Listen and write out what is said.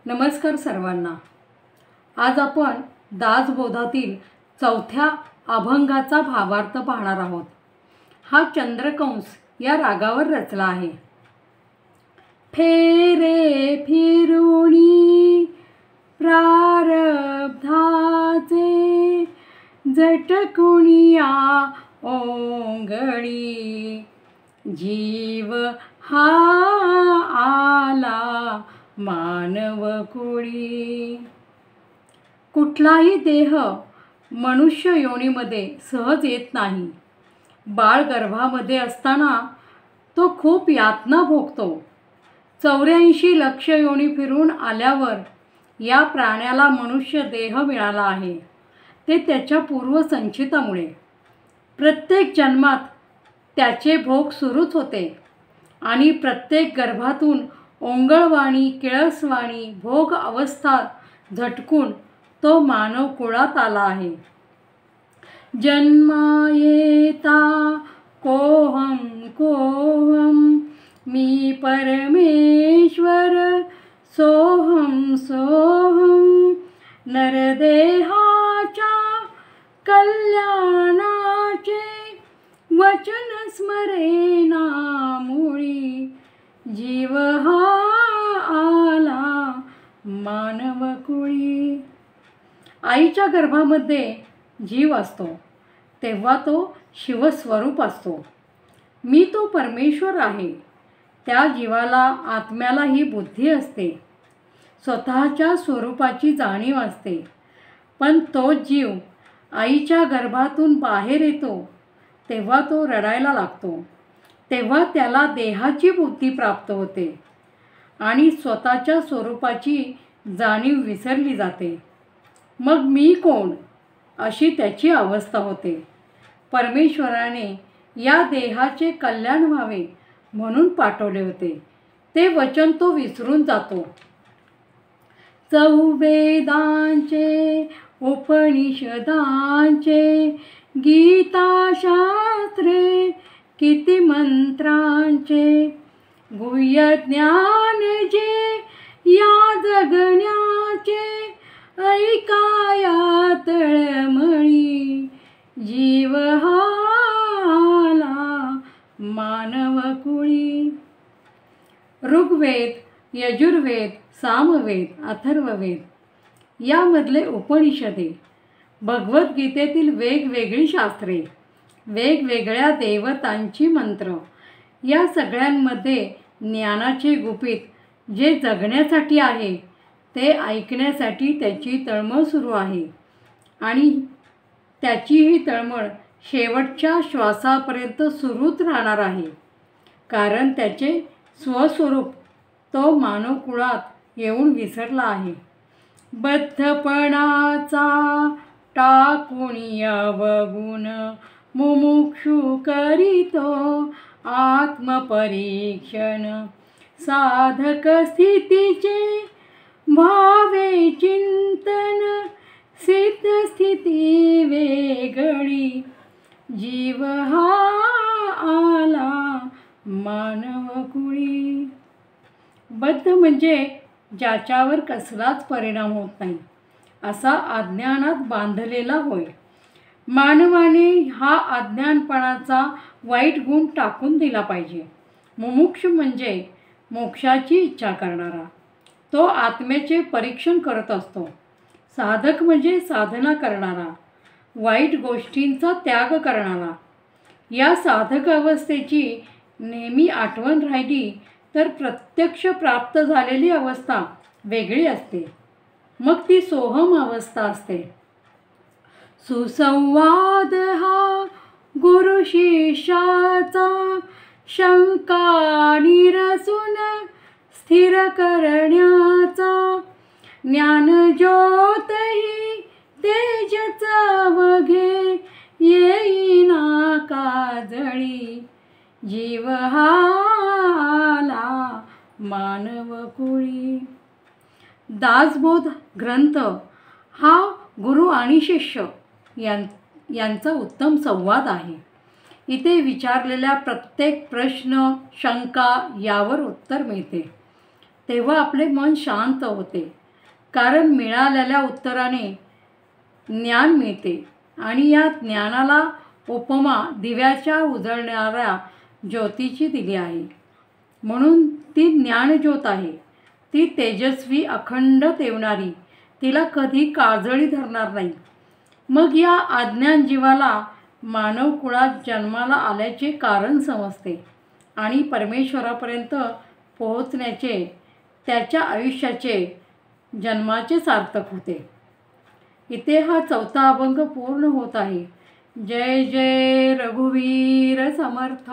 नमस्कार सर्वांना। आज आपण दासबोधातील चौथ्या अभंगाचा भावार्थ पाहणार आहोत। हा चंद्रकंस या रागावर रचला आहे। फेरे फिरुनी प्रारब्धाचे झटकुनिया ओंगळी, जीव हा आला मानव कुळी। कुठलाही देह मनुष्य योनीमध्ये सहज येत नाही। बाळ गर्भामध्ये असताना तो खूप यातना भोगतो। 84 लक्ष योनी फिरून आल्यावर या प्राण्याला मनुष्य देह मिळाला आहे। ते त्याच्या पूर्वसंचितामुळे प्रत्येक जन्मात त्याचे भोग सुरूच होते आणि प्रत्येक गर्भातून ओंगळवाणी किळसवाणी भोग अवस्था झटकून तो मानव कुळात आला आहे। जन्मा येता कोहम कोहम मी परमेश्वर सोहम सोहम, नरदेहाच्या कल्याणाचे वचन स्मरेना मुळी, जीव हा आला मानव कुळी। आईच्या गर्भामध्ये जीव असतो तेव्हा तो शिवस्वरूप असतो। मी तो परमेश्वर आहे। त्या जीवाला आत्म्याला ही बुद्धी असते, स्वतःच्या स्वरूपाची जाणीव असते। पण तो जीव आईच्या गर्भातून बाहेर येतो तेव्हा तो रडायला लागतो। तेव्हा त्याला देहाची बुद्धी प्राप्त होते आणि स्वतःच्या स्वरूपाची जाणीव विसरली जाते। मग मी कोण अशी त्याची अवस्था होते। परमेश्वराने या देहाचे कल्याण व्हावे म्हणून पाठवले होते। ते वचन तो विसरून जातो। चौवेदांचे उपनिषदांचे गीताशास्त्रे किती मंत्रांचे, गुह्य ज्ञान जे या जगण्याचे ऐकाया तळमळी, जीव हा आला मानव कुळी। ऋग्वेद, यजुर्वेद, सामवेद, अथर्ववेद यामधले उपनिषदे, भगवद्गीतेतील वेगवेगळी शास्त्रे, वेगवेगळ्या देवतांची मंत्र या सगळ्यांमध्ये ज्ञानाचे गुपित जे जगण्यासाठी आहे ते ऐकण्यासाठी त्याची तळमळ सुरू आहे आणि त्याची ही तळमळ शेवटच्या श्वासापर्यंत सुरूच राहणार आहे। कारण त्याचे स्वस्वरूप तो मानवकुळात येऊन विसरला आहे। बद्धपणाचा टाकून अवगुण मुमुक्षु करीतो आत्मपरीक्षण, साधक स्थितीचे भावे चिंतन, सिद्ध स्थिती वेगळी, जीव हा आला मानव कुळी। बद्ध म्हणजे ज्याच्यावर कसलाच परिणाम होत नाही असा अज्ञानात बांधलेला होय। मानवाने हा अज्ञानपणाचा वाईट गुण टाकून दिला पाहिजे। मुमुक्षु म्हणजे मोक्षाची इच्छा करणारा, तो आत्म्याचे परीक्षण करत असतो। साधक म्हणजे साधना करणारा, वाईट गोष्टींचा त्याग करणारा। या साधक अवस्थेची नेहमी आठवण राहिली तर प्रत्यक्ष प्राप्त झालेली अवस्था वेगळी असते, मग ती सोहम अवस्था असते। सुसंवाद हा गुरु शिष्याचा शंका निरसून स्थिर करण्याचा, ज्ञान ज्योतही तेजच अवघे येईना काजळी, जीव हा आला मानव कुळी। दासबोध ग्रंथ हा गुरु आणि शिष्य यांचा उत्तम संवाद आहे। इथे विचारलेल्या प्रत्येक प्रश्न शंका यावर उत्तर मिळते। तेव्हा आपले मन शांत होते, कारण मिळालेल्या उत्तराने ज्ञान मिळते आणि या ज्ञानाला उपमा दिव्याच्या उजळणाऱ्या ज्योतीची दिली आहे. म्हणून ती ज्ञानज्योत आहे. ती तेजस्वी, अखंड तेवणारी, तिला कधी काजळी धरणार नाही. मग या अज्ञान जीवाला मानव कुळात जन्माला आल्याचे कारण समजते आणि परमेश्वरापर्यंत पोहोचण्याचे त्याच्या आयुष्याचे जन्माचे सार्थक होते. इथे हा 4था अभंग पूर्ण होत आहे. जय जय रघुवीर समर्थ.